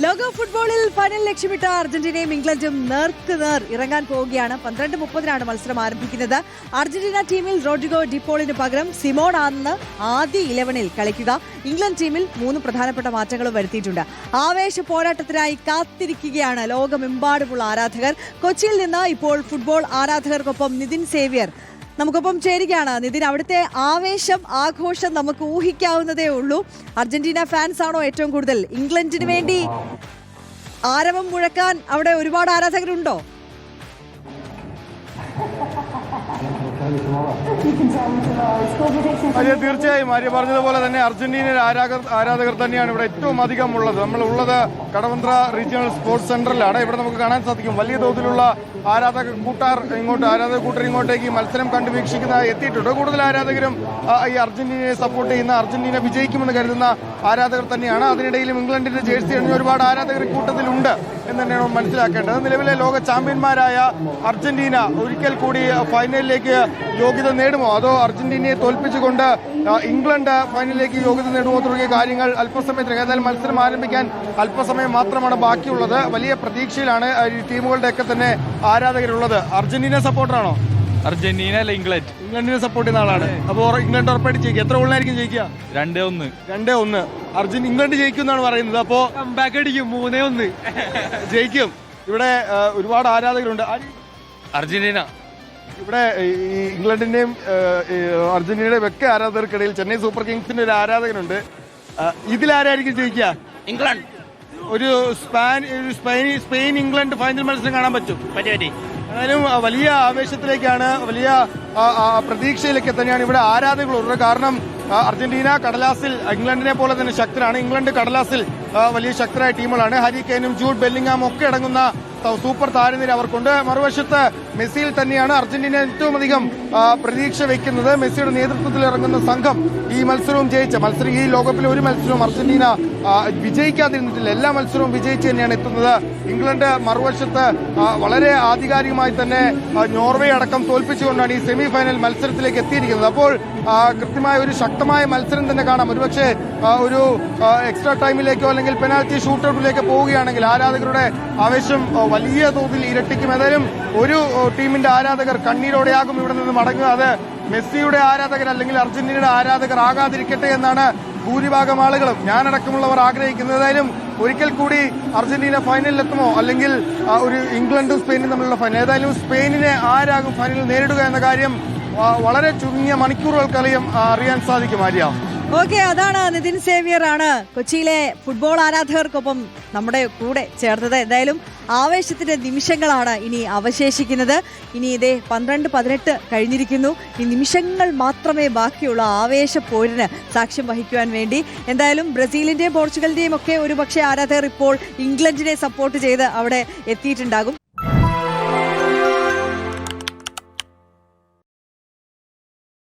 ലോക ഫുട്ബോളിൽ ഫൈനൽ ലക്ഷ്യമിട്ട അർജന്റീനയും ഇംഗ്ലണ്ടും നേർക്കുനേർ ഇറങ്ങാൻ പോവുകയാണ്. 12:30 മത്സരം ആരംഭിക്കുന്നത്. അർജന്റീന ടീമിൽ റോഡ്രിഗോ ഡിപ്പോളിന് പകരം സിമോൺ ആണ് ആദ്യ 11-ൽ കളിക്കുക. ഇംഗ്ലണ്ട് ടീമിൽ 3 പ്രധാനപ്പെട്ട മാറ്റങ്ങളും വരുത്തിയിട്ടുണ്ട്. ആവേശ പോരാട്ടത്തിനായി കാത്തിരിക്കുകയാണ് ലോകമെമ്പാടുമുള്ള ആരാധകർ. കൊച്ചിയിൽ നിന്ന് ഇപ്പോൾ ഫുട്ബോൾ ആരാധകർക്കൊപ്പം നിതിൻ സേവ്യർ നമുക്കൊപ്പം ചേരുകയാണ്. നിതിൻ, അവിടുത്തെ ആവേശം, ആഘോഷം നമുക്ക് ഊഹിക്കാവുന്നതേ ഉള്ളൂ. അർജന്റീന ഫാൻസ് ആണോ ഏറ്റവും കൂടുതൽ? ഇംഗ്ലണ്ടിന് വേണ്ടി ആരവം മുഴക്കാൻ അവിടെ ഒരുപാട് ആരാധകരുണ്ടോ? അതെ, തീർച്ചയായും ആര്യ പറഞ്ഞതുപോലെ തന്നെ അർജന്റീനയുടെ ആരാധകർ തന്നെയാണ് ഇവിടെ ഏറ്റവും അധികം ഉള്ളത്. നമ്മൾ ഉള്ളത് കടവന്ത്ര റീജിയണൽ സ്പോർട്സ് സെന്ററിലാണ്. ഇവിടെ നമുക്ക് കാണാൻ സാധിക്കും വലിയ തോതിലുള്ള ആരാധക കൂട്ടർ ഇങ്ങോട്ടേക്ക് മത്സരം കണ്ടു വീക്ഷിക്കുന്നതായി എത്തിയിട്ടുണ്ട്. കൂടുതൽ ആരാധകരും ഈ അർജന്റീനയെ സപ്പോർട്ട് ചെയ്യുന്ന, അർജന്റീന വിജയിക്കുമെന്ന് കരുതുന്ന ആരാധകർ തന്നെയാണ്. അതിനിടയിലും ഇംഗ്ലണ്ടിന്റെ ജേഴ്സി അണിഞ്ഞ ഒരുപാട് ആരാധകർ കൂട്ടത്തിലുണ്ട് എന്ന് തന്നെയാണ് മനസ്സിലാക്കേണ്ടത്. നിലവിലെ ലോക ചാമ്പ്യന്മാരായ അർജന്റീന ഒരിക്കൽ കൂടി ഫൈനലിലേക്ക് യോഗ്യത നേടുമോ, അതോ അർജന്റീനയെ തോൽപ്പിച്ചുകൊണ്ട് ഇംഗ്ലണ്ട് ഫൈനലിലേക്ക് യോഗ്യത നേടുമോ തുടങ്ങിയ കാര്യങ്ങൾ അല്പസമയത്തിന്, ഏതായാലും മത്സരം ആരംഭിക്കാൻ അല്പസമയം മാത്രമാണ് ബാക്കിയുള്ളത്. വലിയ പ്രതീക്ഷയിലാണ് ഈ ടീമുകളുടെയൊക്കെ തന്നെ ആരാധകരുള്ളത്. അർജന്റീന സപ്പോർട്ടറാണോ? അർജന്റീന അല്ല, ഇംഗ്ലണ്ടിനെ സപ്പോർട്ട് ചെയ്യുന്ന ആളാണ്. അപ്പോൾ ഇംഗ്ലണ്ട് ഉറപ്പായിട്ട് ജയിക്കും. എത്ര ഗോളിനായിരിക്കും ജയിക്കുക? 2-1. ഇംഗ്ലണ്ട് ജയിക്കും എന്നാണ് പറയുന്നത്. അപ്പോ കംബാക്ക് അടിക്കും, 3-1 ജയിക്കും. ഇവിടെ ഒരുപാട് ആരാധകരുണ്ട്. അർജന്റീന. ഇവിടെ ഈ ഇംഗ്ലണ്ടിന്റെയും അർജന്റീനയുടെയും ഒക്കെ ആരാധകർക്കിടയിൽ ചെന്നൈ സൂപ്പർ കിങ്സിന്റെ ഒരു ആരാധകനുണ്ട്. ഇതിലാരായിരിക്കും ജയിക്കുക? ഇംഗ്ലണ്ട്. ഒരു സ്പെയിൻ ഇംഗ്ലണ്ട് ഫൈനൽ മത്സരം കാണാൻ പറ്റും. ഏതായാലും വലിയ ആവേശത്തിലേക്കാണ്, വലിയ പ്രതീക്ഷയിലേക്ക് തന്നെയാണ് ഇവിടെ ആരാധകരുള്ളത്. കാരണം അർജന്റീന കടലാസിൽ ഇംഗ്ലണ്ടിനെ പോലെ തന്നെ ശക്തരാണ്. ഇംഗ്ലണ്ട് കടലാസിൽ വലിയ ശക്തരായ ടീമുകളാണ്. ഹാരി കെയ്നും ജൂഡ് ബെല്ലിംഗാമും ഒക്കെ അടങ്ങുന്ന സൂപ്പർ താരനിര അവർക്കുണ്ട്. മറുവശത്ത് മെസ്സിയിൽ തന്നെയാണ് അർജന്റീന ഏറ്റവും അധികം പ്രതീക്ഷ വെക്കുന്നത്. മെസ്സിയുടെ നേതൃത്വത്തിൽ ഇറങ്ങുന്ന സംഘം ഈ മത്സരവും ഈ ലോകകപ്പിലെ ഒരു മത്സരവും അർജന്റീന വിജയിക്കാതിരുന്നിട്ടില്ല. എല്ലാ മത്സരവും വിജയിച്ച് തന്നെയാണ് എത്തുന്നത്. ഇംഗ്ലണ്ട് മറുവശത്ത് വളരെ ആധികാരികമായി തന്നെ നോർവേ അടക്കം തോൽപ്പിച്ചുകൊണ്ടാണ് ഈ സെമി ഫൈനൽ മത്സരത്തിലേക്ക് എത്തിയിരിക്കുന്നത്. അപ്പോൾ കൃത്യമായ ഒരു ശക്തമായ മത്സരം തന്നെ കാണാം. ഒരുപക്ഷെ ഒരു എക്സ്ട്രാ ടൈമിലേക്കോ അല്ലെങ്കിൽ പെനാൽറ്റി ഷൂട്ടൌട്ടിലേക്ക് പോവുകയാണെങ്കിൽ ആരാധകരുടെ ആവേശം വലിയ തോതിൽ ഇരട്ടിക്കും. ഏതായാലും ഒരു ടീമിന്റെ ആരാധകർ കണ്ണീരോടെയാകും ഇവിടെ നിന്ന് മടങ്ങുക. അത് മെസ്സിയുടെ ആരാധകർ അല്ലെങ്കിൽ അർജന്റീനയുടെ ആരാധകർ ആകാതിരിക്കട്ടെ എന്നാണ് ഭൂരിഭാഗം ആളുകളും, ഞാനടക്കമുള്ളവർ ആഗ്രഹിക്കുന്നത്. ഏതായാലും ഒരിക്കൽ കൂടി അർജന്റീന ഫൈനലിലെത്തുമോ, അല്ലെങ്കിൽ ഒരു ഇംഗ്ലണ്ടും സ്പെയിനും തമ്മിലുള്ള ഫൈനൽ, ഏതായാലും സ്പെയിനിനെ ആരാകും ഫൈനലിൽ നേരിടുക എന്ന കാര്യം വളരെ ചുരുങ്ങിയ മണിക്കൂറുകൾക്കറിയാം അറിയാൻ സാധിക്കും. ആര്യ, ഓക്കെ, അതാണ് നിതിൻ സേവ്യർ ആണ് കൊച്ചിയിലെ ഫുട്ബോൾ ആരാധകർക്കൊപ്പം നമ്മുടെ കൂടെ ചേർത്തത്. എന്തായാലും ആവേശത്തിന്റെ നിമിഷങ്ങളാണ് ഇനി അവശേഷിക്കുന്നത്. ഇനി ഇതേ 12:18 കഴിഞ്ഞിരിക്കുന്നു. ഈ നിമിഷങ്ങൾ മാത്രമേ ബാക്കിയുള്ള ആവേശ പോരിന് സാക്ഷ്യം വഹിക്കുവാൻ വേണ്ടി. എന്തായാലും ബ്രസീലിന്റെയും പോർച്ചുഗലിന്റെയും ഒക്കെ ഒരുപക്ഷെ ആരാധകർ ഇപ്പോൾ ഇംഗ്ലണ്ടിനെ സപ്പോർട്ട് ചെയ്ത് അവിടെ എത്തിയിട്ടുണ്ടാകും.